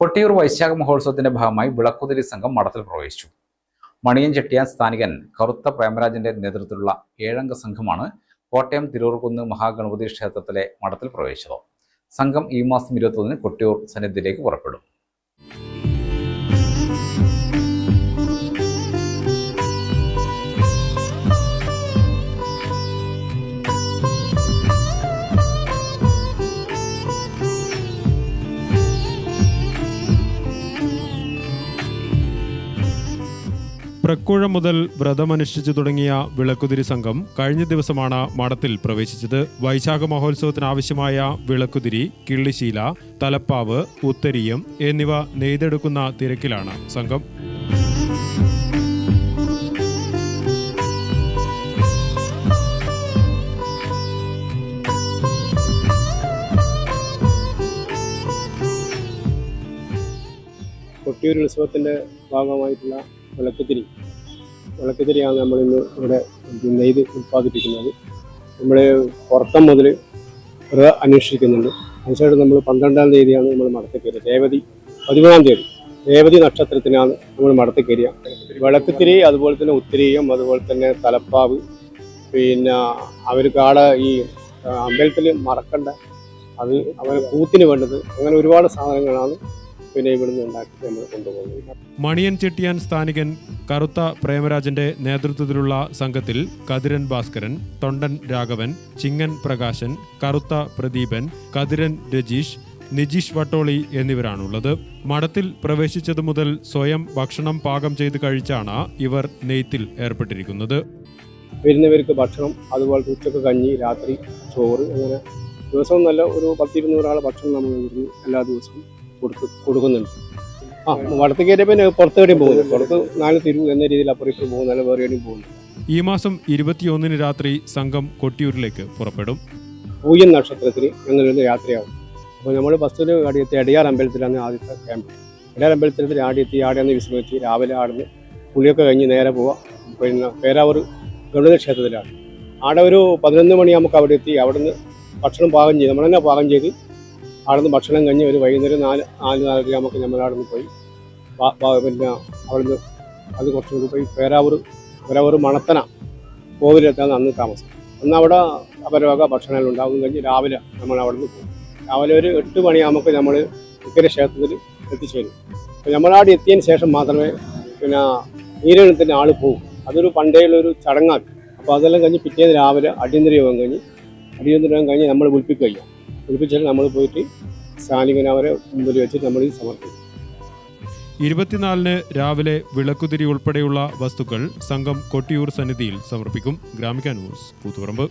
കൊട്ടിയൂർ വൈശാഖ മഹോത്സവത്തിന്റെ ഭാഗമായി വിളക്കുതിരി സംഘം മഠത്തിൽ പ്രവേശിച്ചു. മണിയൻ ചെട്ടിയാൻ സ്ഥാനികൻ കറുത്ത പ്രേമരാജന്റെ നേതൃത്വത്തിലുള്ള 7 സംഘമാണ് കോട്ടയം തിരൂർകുന്ന് മഹാഗണപതി ക്ഷേത്രത്തിലെ മഠത്തിൽ പ്രവേശിച്ചത്. സംഘം ഈ മാസം 21 കൊട്ടിയൂർ സന്നിധിയിലേക്ക് പുറപ്പെടും. പ്രക്കുഴ മുതൽ വ്രതമനുഷ്ഠിച്ചു തുടങ്ങിയ വിളക്കുതിരി സംഘം കഴിഞ്ഞ ദിവസമാണ് മഠത്തിൽ പ്രവേശിച്ചത്. വൈശാഖ മഹോത്സവത്തിനാവശ്യമായ വിളക്കുതിരി, കിള്ളിശീല, തലപ്പാവ്, ഉത്തരീയം എന്നിവ നെയ്തെടുക്കുന്ന തിരക്കിലാണ് സംഘം. കൊട്ടിയൂർ ഉത്സവത്തിൻ്റെ ഭാഗമായിട്ടുള്ള വിളക്കുതിരിയാണ് നമ്മളിന്ന് ഇവിടെ നെയ്ത് ഉൽപ്പാദിപ്പിക്കുന്നത്. നമ്മൾ പുറത്തം മുതൽ അന്വേഷിക്കുന്നുണ്ട്. അതിനുശേഷം നമ്മൾ 12-ാം തീയതിയാണ് നമ്മൾ മഠത്തിൽ കയറിയത്. രേവതി 13-ാം തീയതി രേവതി നക്ഷത്രത്തിനാണ് നമ്മൾ മഠത്തിൽ കയറിയ. വിളക്കുതിരി, അതുപോലെ തന്നെ ഉത്തരീയം, അതുപോലെ തന്നെ തലപ്പാവ്, പിന്നെ അവർക്ക് ആടെ ഈ അമ്പലത്തിൽ മറക്കണ്ട അത് അവരെ കൂത്തിന് വേണ്ടത്, അങ്ങനെ ഒരുപാട് സാധനങ്ങളാണ് പിന്നെ ഇവിടുന്ന് ഉണ്ടാക്കി നമ്മൾ കൊണ്ടുപോകുന്നത്. മണിയൻ ചെട്ടിയാൻ സ്ഥാനികൻ കറുത്ത പ്രേമരാജന്റെ നേതൃത്വത്തിലുള്ള സംഘത്തിൽ കതിരൻ ഭാസ്കരൻ, തൊണ്ടൻ രാഘവൻ, ചിങ്ങൻ പ്രകാശൻ, കറുത്ത പ്രദീപൻ, കതിരൻ രജീഷ്, നിജീഷ് വട്ടോളി എന്നിവരാണുള്ളത്. മഠത്തിൽ പ്രവേശിച്ചതു മുതൽ സ്വയം ഭക്ഷണം പാകം ചെയ്ത് കഴിച്ചാണ് ഇവർ നെയ്ത്തിൽ ഏർപ്പെട്ടിരിക്കുന്നത്. വരുന്നവർക്ക് ഭക്ഷണം, അതുപോലെ ഉച്ചക്ക് കഞ്ഞി, രാത്രി ചോറ്, അങ്ങനെ ദിവസവും നല്ല ഒരു 10-200 ആളെ ഭക്ഷണം നമ്മൾ ഇവിടുന്ന് എല്ലാ ദിവസവും കൊടുക്കുന്നുണ്ട്. വടത്ത് കയറിയ പിന്നെ പുറത്ത് എവിടെയും പോകുന്നു, പുറത്ത് 4 തിരു എന്ന രീതിയിൽ അപ്പുറത്ത് പോകുന്നു, നല്ല വേറെ എവിടെയും പോകുന്നു. ഈ മാസം 21 രാത്രി സംഘം കൊട്ടിയൂരിലേക്ക് പുറപ്പെടും. പൂയൻ നക്ഷത്രത്തിന് ഞങ്ങളിന്ന് യാത്രയാവും. അപ്പോൾ നമ്മൾ ഫസ്റ്റിൽ ആടിയെത്തി അടിയാർ അമ്പലത്തിലാണ് ആദ്യത്തെ ക്യാമ്പ്. അടിയാർ അമ്പലത്തിൽ ആടിയെന്ന് വിശ്രമിച്ച് രാവിലെ ആടുന്ന് കുളിയൊക്കെ കഴിഞ്ഞ് നേരെ പോവാം. പിന്നെ പേരാവൂർ ഗണപതി ക്ഷേത്രത്തിലാണ്. ആടെ ഒരു 11 മണിയാകുമ്പോൾ അവിടെ എത്തി. അവിടെ നിന്ന് ഭക്ഷണം പാകം ചെയ്ത് നമ്മൾ തന്നെ പാകം ചെയ്ത് അവിടെ നിന്ന് ഭക്ഷണം കഴിഞ്ഞ് ഒരു വൈകുന്നേരം 4-4:30 നമുക്ക് നമ്മളവിടെ നിന്ന് പോയി പിന്നെ അവിടെ നിന്ന് അത് കുറച്ചുകൂടി പോയി പേരാവൂർ മണത്തന കോവിലെത്താണ് അന്ന് താമസം. അന്ന് അവിടെ അപരവക ഭക്ഷണങ്ങൾ ഉണ്ടാകും. കഴിഞ്ഞ് രാവിലെ നമ്മൾ അവിടെ നിന്ന് പോകും. രാവിലെ ഒരു 8 മണിയാകുമ്പോൾ നമ്മൾ ഇക്കരെ ക്ഷേത്രത്തിൽ എത്തിച്ചേരും. അപ്പോൾ നമ്മളവിടെ എത്തിയതിന് ശേഷം മാത്രമേ പിന്നെ നീരെഴുത്തിൻ്റെ ആൾ പോകും. അതൊരു പണ്ടേയുള്ളൊരു ചടങ്ങാണ്. അപ്പോൾ അതെല്ലാം കഴിഞ്ഞ് പിറ്റേന്ന് രാവിലെ അടിയന്തര യോഗം കഴിഞ്ഞ് നമ്മൾ വിളിപ്പിച്ചിട്ട് നമ്മൾ പോയിട്ട് സ്ഥാനികൻ അവരെ മുമ്പിൽ വെച്ചിട്ട് നമ്മൾ സമർപ്പിക്കും. 24-ന് രാവിലെ വിളക്കുതിരി ഉൾപ്പെടെയുള്ള വസ്തുക്കൾ സംഘം കൊട്ടിയൂർ സന്നിധിയിൽ സമർപ്പിക്കും. ഗ്രാമിക ന്യൂസ്, കൂത്തുപറമ്പ്.